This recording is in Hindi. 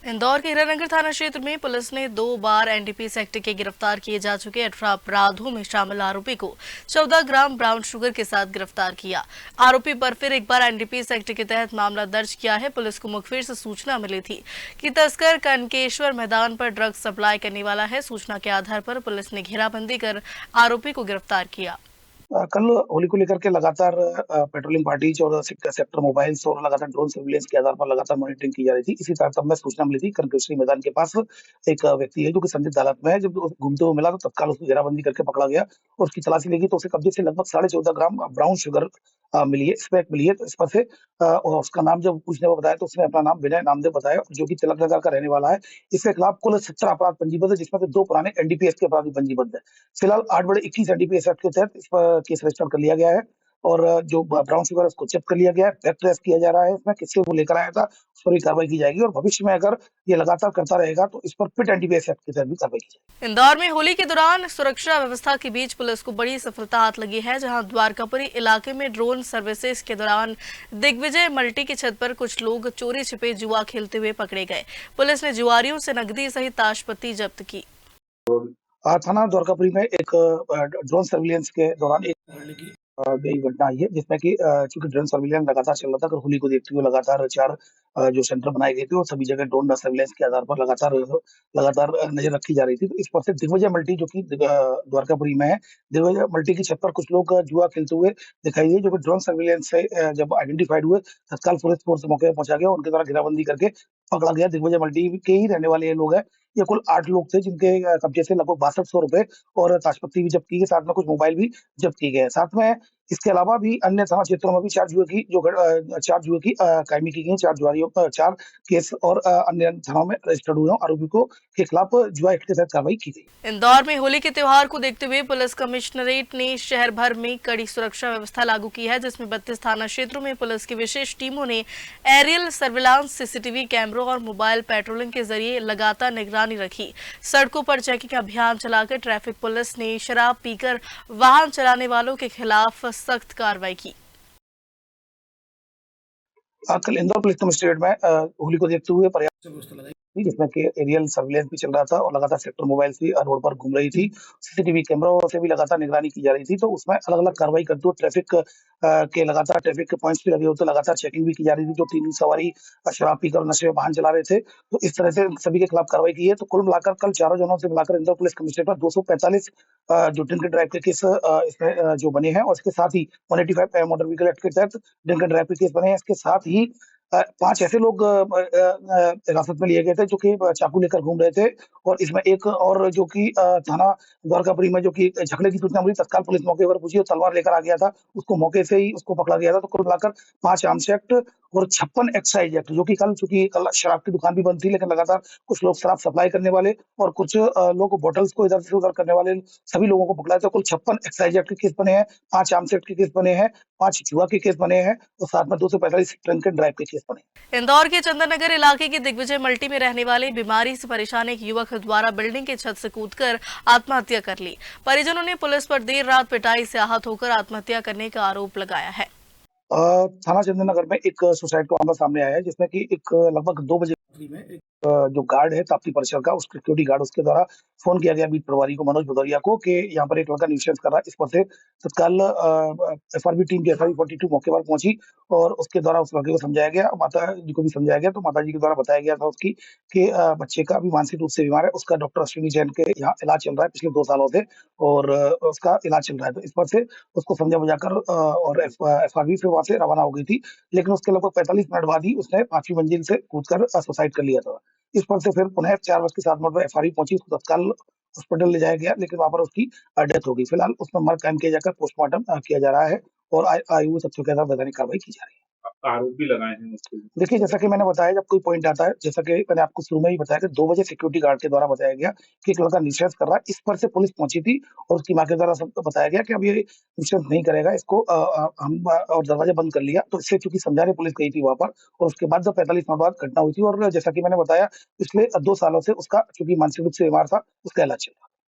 इंदौर के हीरानगर थाना क्षेत्र में पुलिस ने 2 बार एनडीपीएस एक्ट के गिरफ्तार किए जा चुके 18 अपराधों में शामिल आरोपी को 14 ग्राम ब्राउन शुगर के साथ गिरफ्तार किया। आरोपी पर फिर एक बार एनडीपीएस एक्ट के तहत मामला दर्ज किया है। पुलिस को मुखबिर से सूचना मिली थी कि तस्कर कनकेश्वर मैदान पर ड्रग्स सप्लाई करने वाला है। सूचना के आधार पर पुलिस ने घेराबंदी कर आरोपी को गिरफ्तार किया। कल होली को लेकर के लगातार पेट्रोलिंग पार्टीज और सेक्टर मोबाइल्स और लगातार ड्रोन सर्विलेंस के आधार पर लगातार मॉनिटरिंग की जा रही थी। इसी तारतम्य में सूचना मिली थी कनकेश्वरी मैदान के पास एक व्यक्ति है जो कि संदिग्ध हालत में है। जब घूमते हुए मिला तो तत्काल उसको घेराबंदी करके पकड़ा गया और उसकी तलाशी लेगी तो उसे कब्जे से लगभग 14.5 ग्राम ब्राउन शुगर मिली है, स्पैक मिली है। तो इस पर से और उसका नाम जब पूछने को बताया तो उसने अपना नाम विनय नामदेव बताया, जो कि तिलक नगर का रहने वाला है। इसके खिलाफ कुल 17 अपराध पंजीबद्ध है, जिसमें से 2 पुराने एनडीपीएस के अपराध भी पंजीबद्ध है। फिलहाल 8/21 एनडीपीएस एक्ट के तहत इस पर केस रजिस्टर कर लिया गया है और जो ब्राउन शुगर है उसको जब्त कर लिया गया है। बैक ट्रेस किया जा रहा है इसमें किससे वो लेकर आया था, उस पर भी कार्रवाई की जाएगी और भविष्य में अगर ये लगातार करता रहेगा तो इस पर फिर एनडीपीएस एक्ट के तहत भी कार्रवाई की जाएगी। इंदौर में होली के दौरान सुरक्षा व्यवस्था के बीच पुलिस को बड़ी सफलता हाथ लगी है, जहां द्वारकापुरी इलाके में ड्रोन सर्विसेज के दौरान दिग्विजय मल्टी की छत पर कुछ लोग चोरी छिपे जुआ खेलते हुए पकड़े गए। पुलिस ने जुआरियों से नकदी सहित ताशपत्ती जब्त की। थाना द्वारकापुरी में एक ड्रोन सर्विलेंस के दौरान एक गई घटना आई है, जिसमें कि चूंकि ड्रोन सर्विलेंस लगातार चल रहा था, अगर होली को देखते हुए लगातार 4 जो सेंटर बनाए गए थे और सभी जगह ड्रोन सर्विलेंस के आधार पर लगातार नजर रखी जा रही थी। तो इस पर से दिग्विजय मल्टी जो कि द्वारकापुरी में है, दिग्विजय मल्टी की छत पर कुछ लोग जुआ खेलते हुए दिखाई दिए, जो कि ड्रोन सर्विलेंस से जब आइडेंटिफाइड हुए तत्काल पुलिस फोर्स मौके पर पहुंचा गया, उनके द्वारा घेराबंदी करके पकड़ा गया। दिग्विजय मल्टी के ही रहने वाले ये लोग हैं। ये कुल 8 लोग थे, जिनके कब्जे से लगभग 6200 रुपए और ताशपत्ती भी जब्त की गई, साथ में कुछ मोबाइल भी जब्त किए गए। साथ में इसके अलावा भी अन्य थाना क्षेत्रों में भी 4 जुए की कायमी की गई। 4 केस और अन्य थानों में रजिस्टर्ड हुए हैं। आरोपी को के खिलाफ जुआ एक्ट के तहत कार्रवाई की गई। इंदौर में होली के त्योहार को देखते हुए पुलिस कमिश्नरेट ने शहर भर में कड़ी सुरक्षा व्यवस्था लागू की है, जिसमें 32 थाना क्षेत्रों में पुलिस की विशेष टीमों ने एरियल सर्विलांस, सीसीटीवी कैमरों और मोबाइल पेट्रोलिंग के जरिए लगातार निगरानी रखी। सड़कों पर चेकिंग अभियान चलाकर ट्रैफिक पुलिस ने शराब पीकर वाहन चलाने वालों के खिलाफ सख्त कार्रवाई की। कल इंदौर पुलिस कमिश्नरेट में होली को देखते हुए पर्याप्त व्यवस्था लगाई, जिसमें कि एरियल सर्विलेंस भी चल रहा था और लगातार सेक्टर मोबाइल्स भी रोड पर घूम रही थी। सीसीटीवी कैमरों से भी लगातार निगरानी की जा रही थी। तो उसमें अलग-अलग कार्रवाई करते हुए ट्रैफिक के लगातार ट्रैफिक के पॉइंट्स भी लगे होते, लगातार चेकिंग भी की जा रही थी। जो 3 सवारी शराब पीकर नशे में वाहन चला रहे थे, तो इस तरह से सभी के खिलाफ कार्रवाई की है। तो कुल मिलाकर कल चारों जोनों से मिलाकर इंदौर पुलिस कमिश्नरेट में 245 जो ड्रिंक एंड ड्राइव के केस इसमें जो बने हैं और इसके साथ ही 185 मोटर व्हीकल एक्ट के तहत ड्रिंक एंड ड्राइव के केस बने हैं। इसके साथ ही 5 ऐसे लोग हिरासत में लिए गए थे जो कि चाकू लेकर घूम रहे थे और इसमें एक और जो कि थाना द्वारकापुरी में जो कि झगड़े की सूचना मिली, तत्काल पुलिस मौके पर पहुंची और तलवार लेकर आ गया था, उसको मौके से ही उसको पकड़ा गया था। तो कुल मिलाकर 5 आर्म्स एक्ट और 56 एक्साइज एक्ट, जो कि कल शराब की दुकान भी बंद थी, लेकिन लगातार कुछ लोग शराब सप्लाई करने वाले और कुछ लोग बॉटल्स को इधर से उधर करने वाले सभी लोगों को पकड़ा। तो कुल 56 एक्साइज एक्ट के केस बने हैं, 5 आर्म्स एक्ट के केस बने हैं, 5 जुआ के केस बने हैं और साथ में 245 ड्रिंक एंड ड्राइव के केस बने। इंदौर के चंदन नगर इलाके के दिग्विजय मल्टी में रहने वाले बीमारी से परेशान एक युवक द्वारा बिल्डिंग की छत से कूदकर आत्महत्या कर ली। परिजनों ने पुलिस पर देर रात पिटाई से आहत होकर आत्महत्या करने का आरोप लगाया है। थाना चंदन नगर में एक सुसाइड का मामला सामने आया है, जिसमें कि एक लगभग 2 बजे में एक जो गार्ड है ताप्ती परिसर का, उसके सिक्योरिटी गार्ड, उसके द्वारा फोन किया गया बीट प्रभारी को, मनोज भदौरिया को, कि यहाँ पर एक लड़का न्यूसेंस कर रहा है। इस पर से तत्काल एफआरबी टीम की एफआरबी 42 मौके पर पहुंची और उसके द्वारा उस लड़के को समझाया गया, माता जी को भी समझाया गया। तो माता जी के द्वारा बताया गया था उसकी कि बच्चे का अभी मानसिक रूप से बीमार है, उसका डॉक्टर अश्विनी जैन के यहाँ इलाज चल रहा है पिछले 2 सालों से और उसका इलाज चल रहा है। तो इस पर से उसको समझा बुझाकर और एफआरबी फिर वहां से रवाना हो गई थी, लेकिन उसके लगभग 45 मिनट बाद ही उसने 5वीं मंजिल से कूदकर सुसाइड कर लिया था। इस पर से फिर पुनः 4:07 पर एफआरबी पहुंची, उसको तत्काल हॉस्पिटल ले जाया गया, लेकिन वहां पर उसकी डेथ हो गई। फिलहाल उसमें मर्ग कायम किया जाकर पोस्टमार्टम किया जा रहा है और आयु तथ्यों के आधार वैधानिक कार्रवाई की जा रही है। आरोप भी लगाए हैं उसके। देखिए, जैसा कि मैंने बताया, जब कोई पॉइंट आता है, जैसा कि मैंने आपको शुरू में ही बताया कि 2 बजे सिक्योरिटी गार्ड के द्वारा बताया गया कि एक लड़का न्यूसेंस कर रहा है। इस पर से पुलिस पहुंची थी और उसकी मां के द्वारा सबको बताया गया कि अब ये न्यूसेंस नहीं करेगा, इसको हम और दरवाजा बंद कर लिया। तो इससे चूंकि समझाने पुलिस गई थी वहां पर और उसके बाद जब 45 मिनट बाद घटना हुई थी और जैसा कि मैंने बताया, पिछले 2 सालों से उसका चूंकि मानसिक रूप से बीमार था, उसका इलाज चल रहा है।